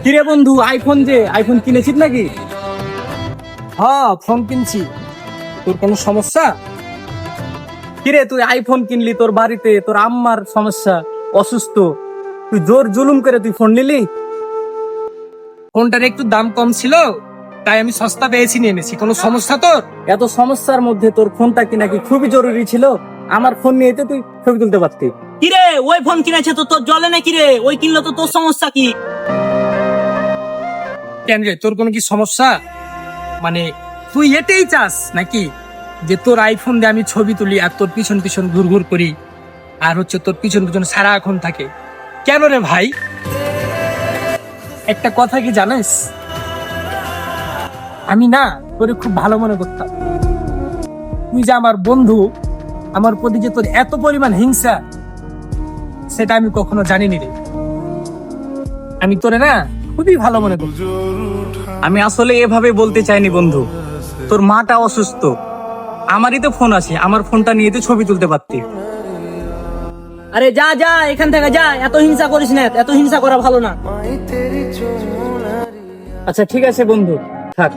কিরে বন্ধু, আইফোন কিনেছিস নাকি? হ্যাঁ, ফোন কিনছি। তোর কোনো সমস্যা? কিরে, তুই আইফোন কিনলি, তোর বাড়িতে তোর আম্মার সমস্যা, অসুস্থ, তুই জোর জুলুম করে তুই ফোন নিলি। ফোনটার একটু দাম কম ছিল, তাই আমি সস্তা পেয়েছি নিয়ে এনেছি। কোনো সমস্যা তোর? এত সমস্যার মধ্যে তোর ফোনটা কিনা কি খুবই জরুরি ছিল? আমার ফোন নিয়ে তুই ছবি তুলতে পারতি। কিরে, ওই ফোন কিনেছে তো তোর জ্বলে না? কিরে, ওই কিনলো তো তোর সমস্যা কি? কেন রে, তোর কোনো কি সমস্যা? মানে তুই এটাই চাস নাকি যে তোর আইফোন দিয়ে আমি ছবি তুলি আর তোর পিছন পিছন ঘুর ঘুর করি, আর হচ্ছে তোর পিছন পিছন সারাক্ষণ থাকে? কেন রে ভাই? একটা কথা কি জানিস, আমি না তোরে খুব ভালো মনে করতাম। তুই যে আমার বন্ধু, আমার প্রতি যে তোর এত পরিমাণ হিংসা, সেটা আমি কখনো জানিনি রে। আমি তোরে না খুবই ভালো মনে করি। আমি আসলে এভাবে বলতে চাইনি বন্ধু, তোর মাটা অসুস্থ, আমারই তো ফোন আছে, আমার ফোনটা নিয়ে তুই ছবি তুলতে পারতি। আরে যা যা, এখান থেকে যা, এত হিংসা করিস না, এত হিংসা করা ভালো না। আচ্ছা ঠিক আছে বন্ধু, থাক।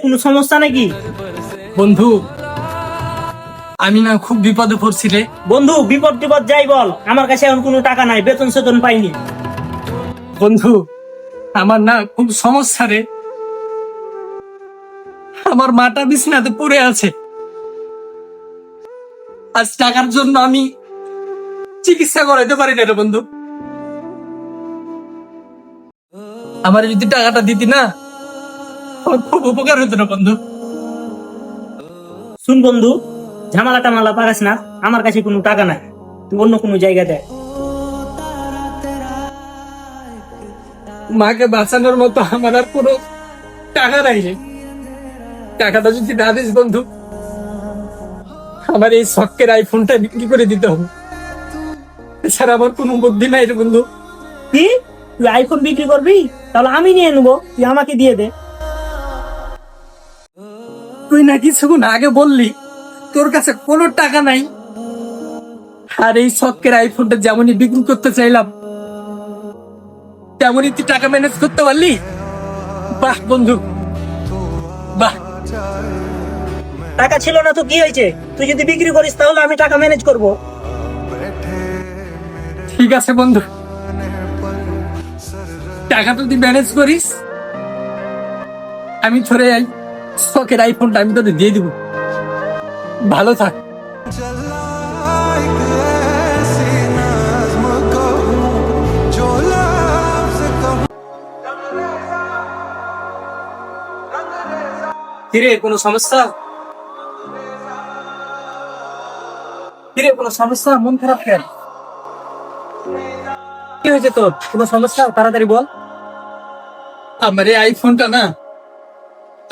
কোনো সমস্যা নাকি? বন্ধু, আমি না খুব বিপদে পড়ছি রে। বন্ধু, বিপদ টিপদ যাই বল, আমার কাছে এখন কোনো টাকা নাই, বেতন সেতন পাইনি। বন্ধু, আমার না খুব সমস্যা রে। আমার মাটা বিছানাতে পড়ে আছে, আজ টাকার জন্য আমি চিকিৎসা করাইতে পারি না রে বন্ধু। আমার যদি টাকাটা দিতি না, আমার খুব উপকার হতো না বন্ধু। শুন বন্ধু, ঝামেলা টামালা পাকাস না, আমার কাছে কোনো টাকা নাই, তুই অন্য কোনো জায়গা দেয়। মাকে বাঁচানোর মতো আমার আর কোনো টাকা নাই রে। টাকাটা যদি না দিস বন্ধু, আমার এই শখের আইফোনটা বিক্রি করে দিতে হবে, এছাড়া আমার কোনো বুদ্ধি নাই রে বন্ধু। কি, তুই আইফোন বিক্রি করবি? তাহলে আমি নিয়ে নেবো, তুই আমাকে দিয়ে দে। তুই না কিছুক্ষণ আগে বললি তোর কাছে কোনো টাকা নাই, আর এই শখের আইফোনটা যেমনই বিক্রি করতে চাইলাম তেমনই তুই টাকা ম্যানেজ করতে পারলি। বাহ বন্ধু, বাহ। টাকা ছিল না তো কি হয়েছে? তুই যদি বিক্রি করিস তাহলে আমি টাকা ম্যানেজ করব। ঠিক আছে বন্ধু, টাকা তুই ম্যানেজ করিস, আমি ছড়ে যাই, শখের আইফোনটা আমি তোদের দিয়ে দিব। ভালো থাক। কিরে, কোনো সমস্যা? কিরে, কোনো সমস্যা? মন খারাপ কেন? কি হয়েছে তোর? কোনো সমস্যা? তাড়াতাড়ি বল। আমার এই আইফোনটা না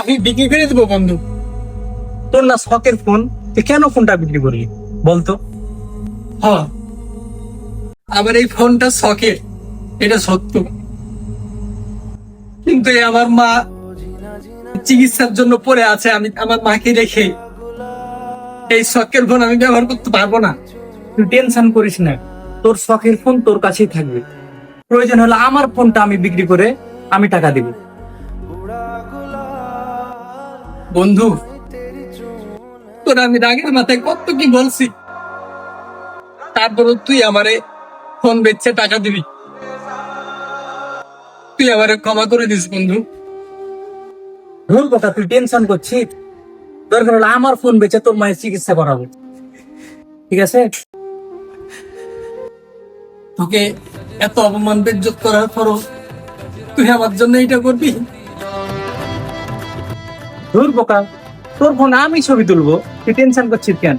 আমি বিক্রি করে দেবো বন্ধু। তোর না শখের ফোন, তুই কেন ফোনটা বিক্রি করলি বলতো? হ্যাঁ, আমার এই ফোনটা শখের, এটা সত্য, কিন্তু আমার মা চিকিৎসার জন্য পড়ে আছে, আমি আমার মাকে রেখে এই শখের ফোন আমি ব্যবহার করতে পারবো না। তুই টেনশন করিস না, তোর শখের ফোন তোর কাছেই থাকবে, প্রয়োজন হলে আমার ফোনটা আমি বিক্রি করে আমি টাকা দিব। বন্ধু, তোর আমি রাগের মাথায় কত কি বলছি, তারপরে তুই আমারে ফোন বেচে টাকা দিবি। তুই আমারে ক্ষমা করে দিস বন্ধু। ভুল কথা, তুই টেনশন করছিস, দরকার হলে আমার ফোন বেচে তোর মায়ের চিকিৎসা করাবো, ঠিক আছে? তোকে এত অপমান বেজ্জত করার পরও তুই আমার জন্য এটা করবি? ধুর বোকা, তোর ফোন আমি ছবি তুলবো, তুই টেনশন করছিস কেন?